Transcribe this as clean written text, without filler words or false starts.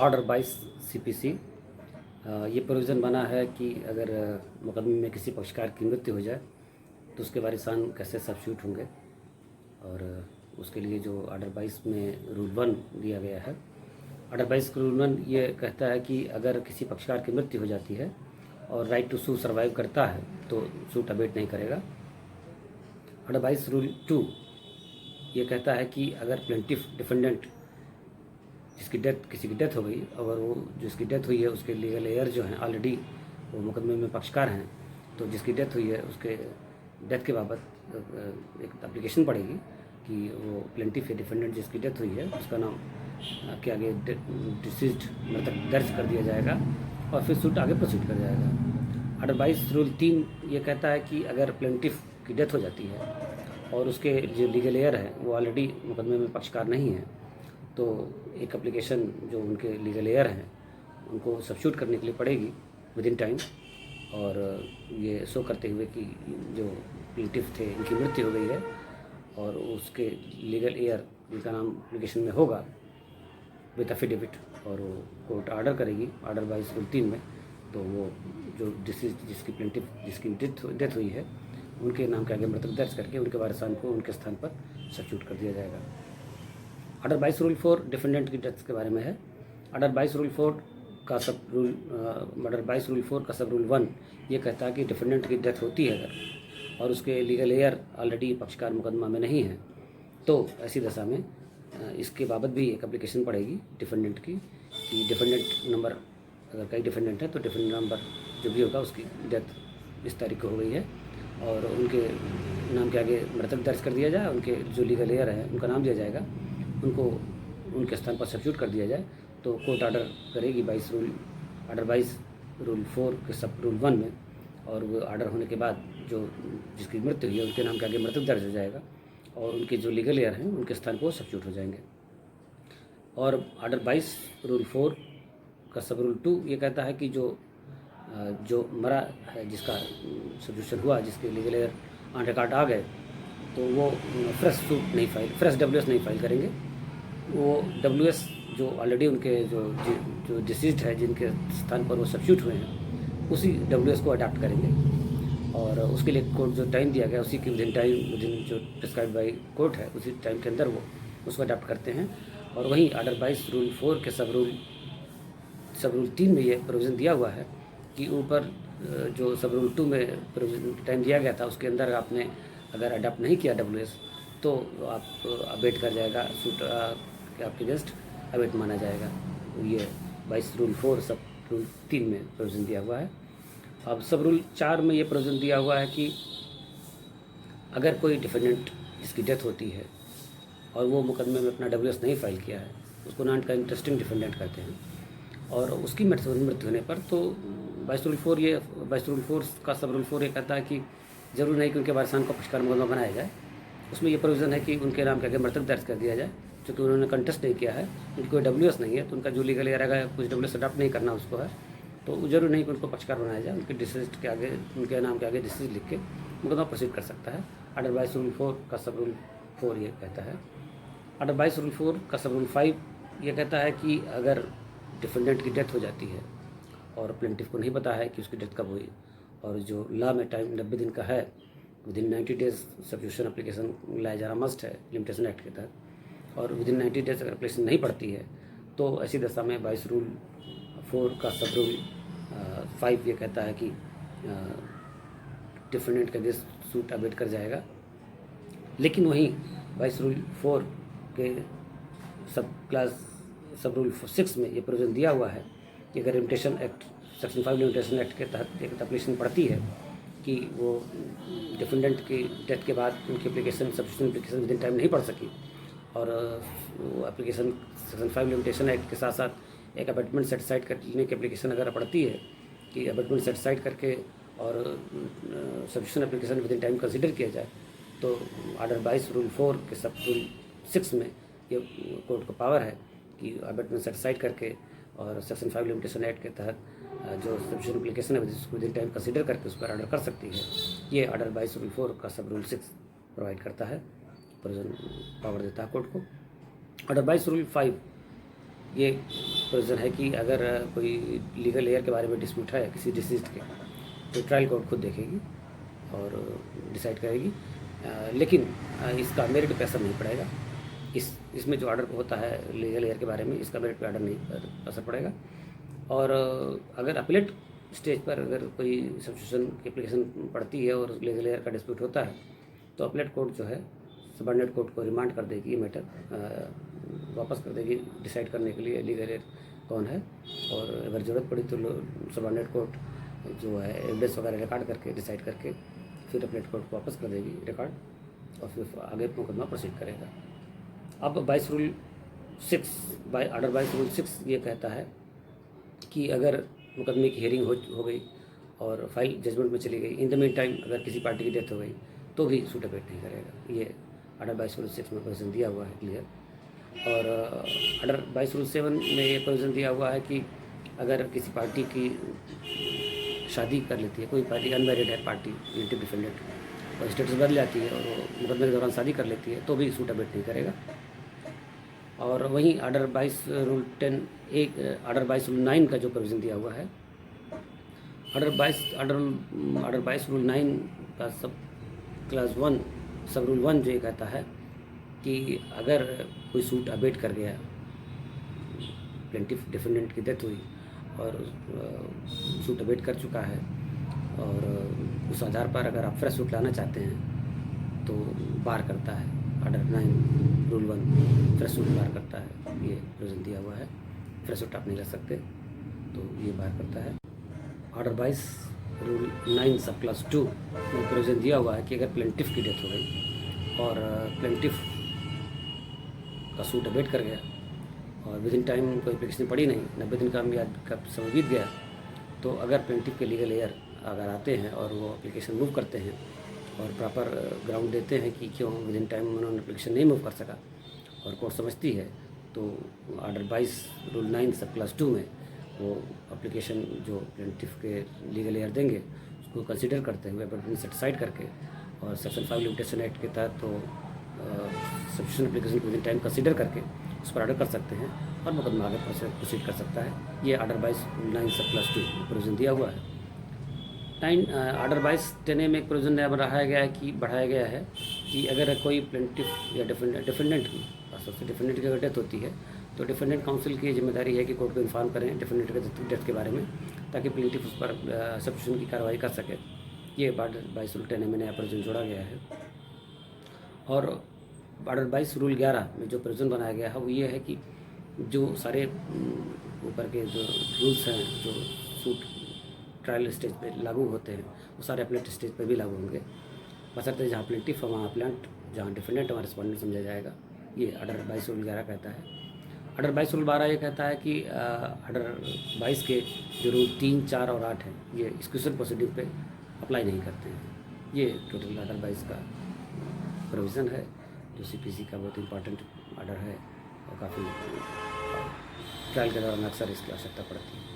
Order 22 CPC. ये provision बना है कि अगर मुकदमे में किसी पक्षकार की मृत्यु हो जाए तो उसके वारिसान कैसे सब्स्टिट्यूट होंगे, और उसके लिए जो ऑर्डर 22 में रूल 1 दिया गया है। ऑर्डर 22 रूल 1 ये कहता है कि अगर किसी पक्षकार की मृत्यु हो जाती है और राइट टू सू सर्वाइव करता है तो सूट अबेट नहीं करेगा। ऑर्डर 22 रूल 2 ये कहता है कि अगर प्लेंटिफ डिफेंडेंट किसी की डेथ हो गई और वो जिसकी डेथ हुई है उसके लीगल एयर जो हैं ऑलरेडी वो मुकदमे में पक्षकार हैं, तो जिसकी डेथ हुई है उसके डेथ के बाबत एक एप्लीकेशन पड़ेगी कि वो प्लेंटिफ या डिफेंडेंट जिसकी डेथ हुई है उसका नाम के आगे डिसीज्ड मृतक दर्ज कर दिया जाएगा और फिर सूट आगे प्रोसीड कर जाएगा। ऑर्डर 22 रूल 3 ये कहता है कि अगर प्लेंटिफ की डेथ हो जाती है और उसके जो लीगल एयर है वो ऑलरेडी मुकदमे में पक्षकार नहीं है, तो एक एप्लीकेशन जो उनके लीगल एयर हैं उनको सब्स्टिट्यूट करने के लिए पड़ेगी विद इन टाइम, और ये शो करते हुए कि जो प्लेंटिफ थे इनकी मृत्यु हो गई है और उसके लीगल एयर जिनका नाम एप्लीकेशन में होगा विद एफिडेविट, और वो कोर्ट ऑर्डर करेगी ऑर्डर 22 रूल 3 में, तो वो जो जिसकी प्लेंटिफ जिसकी डेथ हुई है उनके नाम के आगे मृतक दर्ज करके उनके वारिसान को उनके स्थान पर सब्स्टिट्यूट कर दिया जाएगा। ऑर्डर 22 रूल 4 डिफेंडेंट की डेथ के बारे में है। ऑर्डर 22 रूल 4 का सब रूल 1 ये कहता है कि डिफेंडेंट की डेथ होती है अगर और उसके लीगल एयर ऑलरेडी पक्षकार मुकदमा में नहीं है, तो ऐसी दशा में इसके बाबत भी एक एप्लीकेशन पड़ेगी डिफेंडेंट की कि डिफेंडेंट नंबर, अगर कई डिफेंडेंट है तो डिफेंडेंट नंबर जो भी होगा उसकी डेथ इस तारीख को हो गई है और उनके नाम के आगे मृतक दर्ज कर दिया जाए, उनके जो लीगल एयर है उनका नाम दिया जाएगा, उनको उनके स्थान पर सब्स्टिट्यूट कर दिया जाए, तो कोर्ट ऑर्डर करेगी ऑर्डर 22 रूल 4 के सब रूल 1 में, और वो ऑर्डर होने के बाद जो जिसकी मृत्यु हुई है उनके नाम के आगे मृतक दर्ज हो जाएगा और उनके जो लीगल एयर हैं उनके स्थान पर वो सब्स्टिट्यूट हो जाएंगे। और ऑर्डर 22 रूल 4 का सब रूल 2 ये कहता है कि जो मरा है जिसका सब्स्टिट्यूशन हुआ, जिसके लीगल एयर ऑन रिकॉर्ड आ गए, तो वो फ्रेश WS नहीं फाइल करेंगे। वो WS जो ऑलरेडी उनके जो डिसीज्ड है जिनके स्थान पर वो सब्स्टिट्यूट हुए हैं उसी WS को अडॉप्ट करेंगे, और उसके लिए कोर्ट जो टाइम दिया गया उसी के विदिन जो प्रिस्क्राइब बाई कोर्ट है उसी टाइम के अंदर वो उसको अडॉप्ट करते हैं। और वहीं ऑर्डर 22 रूल 4 के सब रूल 3 में ये प्रोविज़न दिया हुआ है कि ऊपर जो सब रूल 2 में प्रोविज़न टाइम दिया गया था उसके अंदर आपने अगर अडॉप्ट नहीं किया WS तो आप अबेट कर जाएगा, सूट आपके अगेंस्ट अबेट माना जाएगा। तो ये 22 रूल 4 सब रूल 3 में प्रोविज़न दिया हुआ है। अब सब रूल 4 में ये प्रोविज़न दिया हुआ है कि अगर कोई डिफेंडेंट जिसकी डेथ होती है और वो मुकदमे में अपना WS नहीं फाइल किया है, उसको नॉन इंटरेस्टिंग डिफेंडेंट कहते हैं, और उसकी मृत्यु होने पर तो 22 रूल 4 का सब रूल 4 ये कहता है कि जरूरी नहीं कि उनके वारिसान को पक्षकार मुकदमा बनाया जाए। उसमें ये प्रोविज़न है कि उनके नाम के आगे मृतक दर्ज कर दिया जाए, क्योंकि उन्होंने कंटेस्ट नहीं किया है, उनकी कोई WS नहीं है, तो उनका जो लीगल एयर आएगा कुछ WS अडॉप्ट नहीं करना उसको है, तो जरूरी नहीं कि उनको पक्षकार बनाया जाए, उनके डिसीज के आगे उनके नाम के आगे डिसीज लिख के मुकदमा प्रोसीड कर सकता है। ऑर्डर 22 रूल 4 का सब रूल 4 ये कहता है। ऑर्डर 22 रूल 4 का सब रूल 5 ये कहता है कि अगर डिफेंडेंट की डेथ हो जाती है और प्लेंटिफ को नहीं पता है कि उसकी डेथ कब हुई, और जो लॉ में टाइम 90 दिन का है, विदिन 90 डेज सब्स्टिट्यूशन एप्लीकेशन लाया जाना मस्ट है लिमिटेशन एक्ट के तहत, और विदिन 90 डेज अगर एप्लीकेशन नहीं पड़ती है तो ऐसी दशा में 22 रूल 4 का सब रूल 5 ये कहता है कि डिफेंडेंट का अगेंस्ट सूट अबेट कर जाएगा। लेकिन वहीं 22 रूल 4 के सब रूल 6 में ये प्रोविजन दिया हुआ है कि अगर limitation act section 5 limitation act के तहत एक एप्लीकेशन पड़ती है कि वो डिफेंडेंट की डेथ के बाद उनकी सब्स्टिट्यूशन एप्लीकेशन विदिन टाइम नहीं पड़ सकी, और वो एप्लीकेशन सेक्शन 5 लिमिटेशन एक्ट के साथ साथ एक अबेटमेंट सेटिसाइड करने की एप्लीकेशन अगर पड़ती है कि अबेटमेंट सेटिसाइड करके और substitution application within time consider किया जाए, तो ऑर्डर 22 रूल 4 के सब रूल 6 में ये कोर्ट को पावर है कि अबेटमेंट सेटिसाइड करके और सेक्शन 5 लिमिटेशन एक्ट के तहत जो सब्स्टिट्यूशन एप्लीकेशन है उसको विदिन टाइम कंसिडर करके उस पर ऑर्डर कर सकती है। ये ऑर्डर 22 रूल 4 का सब रूल 6 प्रोवाइड करता है, प्रोविजन पावर देता है कोर्ट को। ऑर्डर 22 रूल 5 ये प्रोविज़न है कि अगर कोई लीगल एयर के बारे में डिस्प्यूट है किसी डिसीज्ड के, तो ट्रायल कोर्ट खुद देखेगी और डिसाइड करेगी। लेकिन इसका मेरिट पे असर नहीं पड़ेगा। इसमें जो ऑर्डर होता है लीगल एयर के बारे में, इसका मेरिट पे ऑर्डर नहीं असर पड़ेगा। और अगर अपीलेट स्टेज पर अगर कोई सब्स्टिट्यूशन की एप्लीकेशन पड़ती है और लीगल एयर का डिस्प्यूट होता है, तो अपीलेट कोर्ट जो है सबऑर्डिनेट कोर्ट को रिमांड कर देगी, ये मैटर वापस कर देगी डिसाइड करने के लिए लीगल एयर कौन है। और अगर ज़रूरत पड़ी तो सबऑर्डिनेट कोर्ट जो है एविडेंस वगैरह रिकॉर्ड करके डिसाइड करके फिर अपीलेट कोर्ट को वापस कर देगी रिकॉर्ड, और फिर आगे मुकदमा प्रोसीड करेगा। अब 22 रूल 6 ऑर्डर 22 रूल 6 ये कहता है कि अगर मुकदमे की हियरिंग हो गई और फाइल जजमेंट में चली गई, इन द मीन टाइम अगर किसी पार्टी की डेथ हो गई तो भी सूट अबेट नहीं करेगा। ये ऑर्डर 22 रूल 6 में प्रोविज़न दिया हुआ है क्लियर। और ऑर्डर 22 रूल 7 में ये प्रोविज़न दिया हुआ है कि अगर किसी पार्टी की शादी कर लेती है, कोई पार्टी अनमैरिड है पार्टी प्लेंटिफ डिफेंडेंट, और स्टेटस बदल जाती है और वो मुकदमे के दौरान शादी कर लेती है, तो भी सूट अबेट नहीं करेगा। और वहीं ऑर्डर 22 रूल 10 एक ऑर्डर 22 रूल 9 का जो प्रोविज़न दिया हुआ है, ऑर्डर 22 रूल 9 का सब क्लास 1 सब रूल 1 जो ये कहता है कि अगर कोई सूट अबेट कर गया, प्लेंटिफ डिफेंडेंट की डेथ हुई और सूट अबेट कर चुका है, और उस आधार पर अगर आप फ्रेश सूट लाना चाहते हैं तो बार करता है। ऑर्डर 9 रूल 1 फ्रेश सूट बार करता है, ये प्रोविज़न दिया हुआ है। फ्रेश सूट आप नहीं ला सकते, तो ये बार करता है। ऑर्डर 22 रूल 9 सब क्लास 2 में प्रोविज़न दिया हुआ है कि अगर प्लेंटिफ की डेथ हो गई और प्लेंटिफ का सूट अबेट कर गया और विद इन टाइम कोई एप्लीकेशन पड़ी नहीं, 90 दिन का मियाद का समय बीत गया, तो अगर प्लेंटिफ के लीगल एयर अगर आते हैं और वो एप्लीकेशन मूव करते हैं और प्रॉपर ग्राउंड देते हैं कि क्यों विद इन टाइम उन्होंने एप्लीकेशन नहीं मूव कर सका, और कोर्ट समझती है, तो ऑर्डर 22 रूल 9 सब क्लास 2 में वो एप्लीकेशन जो प्लेंटिफ के लीगल एयर देंगे उसको कंसिडर करते हुए बट सेट साइड करके, और सेक्शन 5 लिमिटेशन एक्ट के तहत तो सब्स्टिट्यूशन एप्लीकेशन को विद इन टाइम कंसिडर करके उस पर ऑर्डर कर सकते हैं और मुकदमा आगे प्रोसीड कर सकता है। ये ऑर्डर 22 रूल 9 सब क्लास 2 प्रोविज़न दिया हुआ है। ऑर्डर 22 10A में एक प्रोविज़न नया बढ़ाया गया है कि अगर कोई प्लेंटिफ या डिफेंडेंट की सबसे डिफेंडेंट की अगर डेथ होती है, तो डिफेंडेंट काउंसिल की जिम्मेदारी है कि कोर्ट को इन्फॉर्म करें डिफेंडेंट के डेथ के बारे में, ताकि प्लेंटिफ उस पर सब्स्टिट्यूशन की कार्रवाई कर सके। ये ऑर्डर 22 रूल 10A में नया प्रोविज़न जोड़ा गया है। और ऑर्डर 22 रूल 11 में जो प्रोविज़न बनाया गया है वो ये है कि जो सारे ऊपर के जो रूल्स हैं जो सूट ट्रायल स्टेज पे लागू होते हैं, वो सारे अपीलेट स्टेज पे भी लागू होंगे, बशर्ते जहाँ प्लेंटिफ है वहाँ अपीलेंट, जहाँ डिफेंडेंट वहाँ रिस्पोंडेंट समझा जाएगा। ये ऑर्डर 22 रूल 11 कहता है। ऑर्डर 22 रूल 12 ये कहता है कि ऑर्डर 22 के जो रूल 3, 4 और 8 हैं, ये एक्सक्यूशन प्रोसीडिंग पे अप्लाई नहीं करते हैं। ये टोटल ऑर्डर 22 का प्रोविज़न है, जो CPC का बहुत इंपॉर्टेंट ऑर्डर है और काफ़ी ट्रायल के दौरान अक्सर इसकी आवश्यकता पड़ती है।